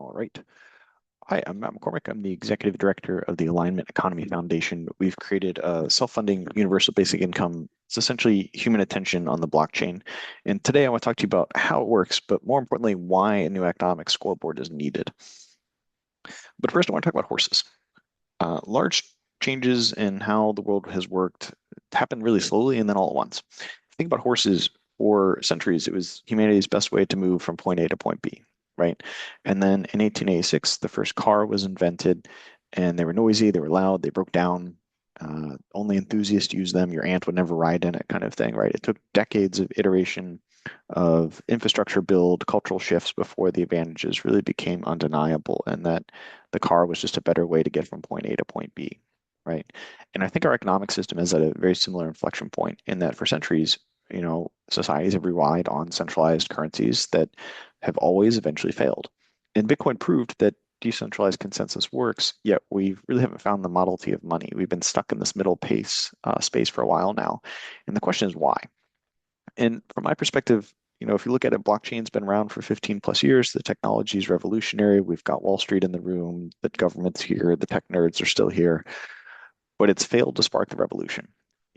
All right. Hi, I'm Matt McCormick. I'm the Executive Director of the Alignment Economy Foundation. We've created a self-funding universal basic income. It's essentially human attention on the blockchain. And today I want to talk to you about how it works, but more importantly, why a new economic scoreboard is needed. But first, I want to talk about horses. Large changes in how the world has worked happen really slowly and then all at once. Think about horses. For centuries, it was humanity's best way to move from point A to point B, right? And then in 1886, the first car was invented, and they were noisy, they were loud, they broke down. Only enthusiasts used them. Your aunt would never ride in it, kind of thing, right? It took decades of iteration of infrastructure build, cultural shifts before the advantages really became undeniable, and that the car was just a better way to get from point A to point B, right? And I think our economic system is at a very similar inflection point in that for centuries, societies have relied on centralized currencies that have always eventually failed. And Bitcoin proved that decentralized consensus works, yet we really haven't found the Model T of money. We've been stuck in this middle space for a while now. And the question is why? And from my perspective, if you look at it, blockchain's been around for 15 plus years. The technology is revolutionary. We've got Wall Street in the room, the government's here, the tech nerds are still here, but it's failed to spark the revolution.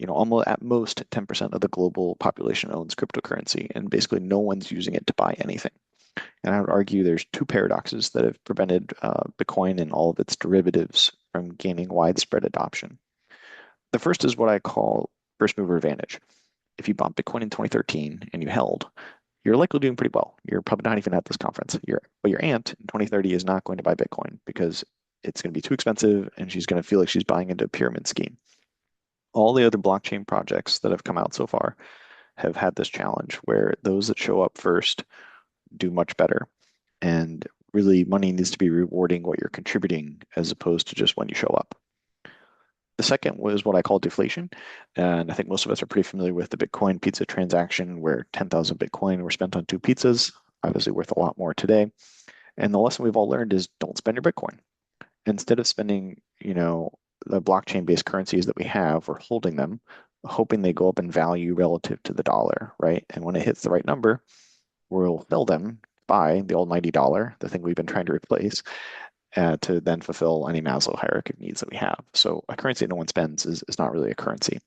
Almost at most 10% of the global population owns cryptocurrency, and basically no one's using it to buy anything. And I would argue there's two paradoxes that have prevented Bitcoin and all of its derivatives from gaining widespread adoption. The first is what I call first mover advantage. If you bought Bitcoin in 2013 and you held, you're likely doing pretty well. You're probably not even at this conference. Your aunt in 2030 is not going to buy Bitcoin because it's going to be too expensive and she's going to feel like she's buying into a pyramid scheme. All the other blockchain projects that have come out so far have had this challenge where those that show up first do much better. And really, money needs to be rewarding what you're contributing as opposed to just when you show up. The second was what I call deflation. And I think most of us are pretty familiar with the Bitcoin pizza transaction where 10,000 Bitcoin were spent on two pizzas, obviously worth a lot more today. And the lesson we've all learned is don't spend your Bitcoin. Instead of spending, the blockchain-based currencies that we have, we're holding them, hoping they go up in value relative to the dollar, right? And when it hits the right number, we'll sell them, buy the almighty dollar, the thing we've been trying to replace, to then fulfill any Maslow hierarchy of needs that we have. So a currency no one spends is not really a currency.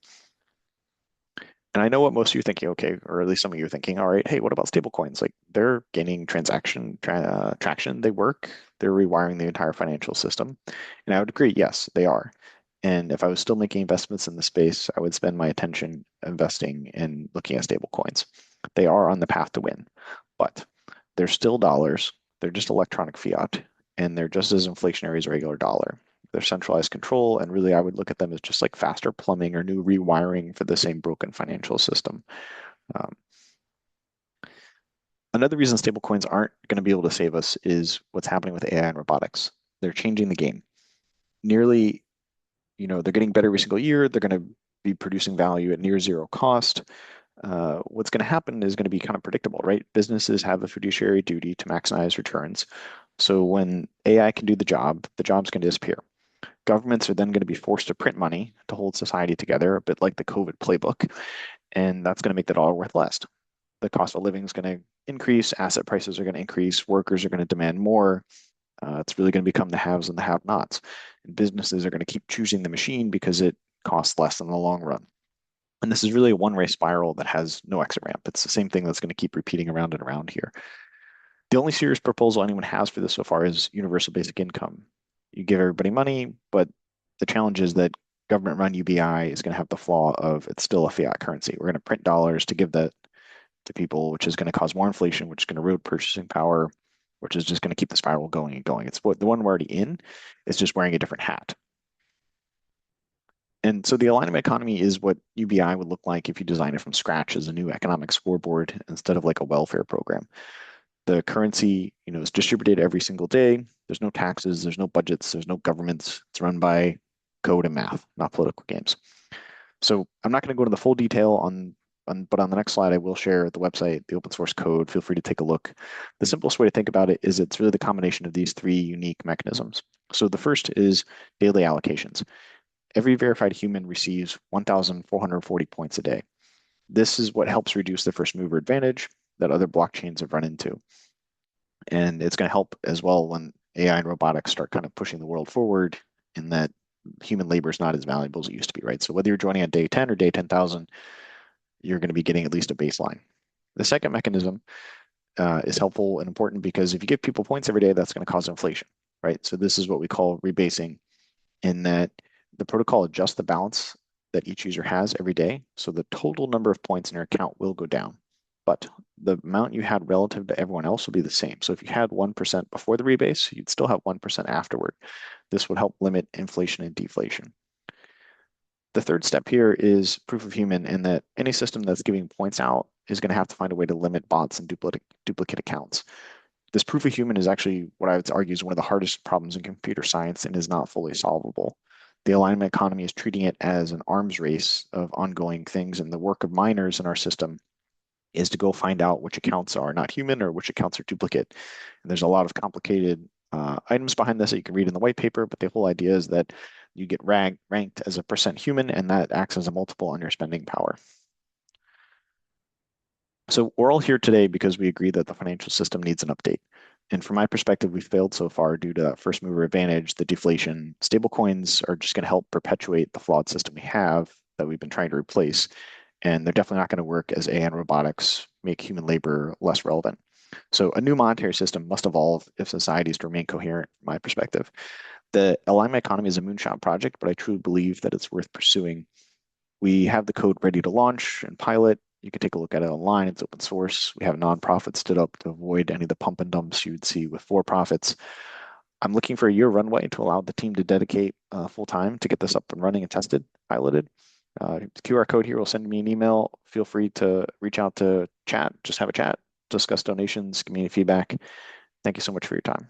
And I know what most of you are thinking, okay, or at least some of you are thinking, all right, hey, what about stable coins? Like they're gaining traction, they work, they're rewiring the entire financial system. And I would agree, yes, they are. And if I was still making investments in the space, I would spend my attention investing in looking at stable coins. They are on the path to win, but they're still dollars. They're just electronic fiat, and they're just as inflationary as a regular dollar. They're centralized control, and really I would look at them as just like faster plumbing or new rewiring for the same broken financial system. Um, Another reason stablecoins aren't going to be able to save us is what's happening with AI and robotics. They're changing the game. Nearly, they're getting better every single year. They're going to be producing value at near zero cost. What's going to happen is going to be kind of predictable, right? Businesses have a fiduciary duty to maximize returns. So when AI can do the job's going to disappear. Governments are then going to be forced to print money to hold society together, a bit like the COVID playbook, and that's going to make the dollar worth less. The cost of living is going to increase, asset prices are going to increase, workers are going to demand more. It's really going to become the haves and the have-nots. And businesses are going to keep choosing the machine because it costs less in the long run. And this is really a one-way spiral that has no exit ramp. It's the same thing that's going to keep repeating around and around here. The only serious proposal anyone has for this so far is universal basic income. You give everybody money, but the challenge is that government-run UBI is going to have the flaw of it's still a fiat currency. We're going to print dollars to give that to people, which is going to cause more inflation, which is going to erode purchasing power, which is just going to keep the spiral going and going. It's the one we're already in. It's just wearing a different hat. And so the alignment economy is what UBI would look like if you design it from scratch as a new economic scoreboard instead of like a welfare program. The currency, is distributed every single day. There's no taxes, there's no budgets, there's no governments. It's run by code and math, not political games. So I'm not going to go into the full detail but on the next slide, I will share the website, the open source code. Feel free to take a look. The simplest way to think about it is it's really the combination of these three unique mechanisms. So the first is daily allocations. Every verified human receives 1,440 points a day. This is what helps reduce the first mover advantage that other blockchains have run into. And it's going to help as well when AI and robotics start kind of pushing the world forward in that human labor is not as valuable as it used to be, right? So whether you're joining on day 10 or day 10,000, you're going to be getting at least a baseline. The second mechanism is helpful and important because if you give people points every day, that's going to cause inflation, right? So this is what we call rebasing, in that the protocol adjusts the balance that each user has every day. So the total number of points in your account will go down, but the amount you had relative to everyone else will be the same. So if you had 1% before the rebase, you'd still have 1% afterward. This would help limit inflation and deflation. The third step here is proof of human, in that any system that's giving points out is going to have to find a way to limit bots and duplicate accounts. This proof of human is actually what I would argue is one of the hardest problems in computer science and is not fully solvable. The alignment economy is treating it as an arms race of ongoing things, and the work of miners in our system is to go find out which accounts are not human or which accounts are duplicate. And there's a lot of complicated items behind this that you can read in the white paper, but the whole idea is that you get ranked as a percent human, and that acts as a multiple on your spending power. So we're all here today because we agree that the financial system needs an update. And from my perspective, we've failed so far due to that first mover advantage, the deflation. Stablecoins are just going to help perpetuate the flawed system we have that we've been trying to replace. And they're definitely not going to work as AI and robotics make human labor less relevant. So a new monetary system must evolve if society is to remain coherent, from my perspective. The alignment economy is a moonshot project, but I truly believe that it's worth pursuing. We have the code ready to launch and pilot. You can take a look at it online. It's open source. We have nonprofits stood up to avoid any of the pump and dumps you'd see with for-profits. I'm looking for a year runway to allow the team to dedicate full time to get this up and running and tested, piloted. The QR code here will send me an email. Feel free to reach out to chat, just have a chat, discuss donations, community feedback. Thank you so much for your time.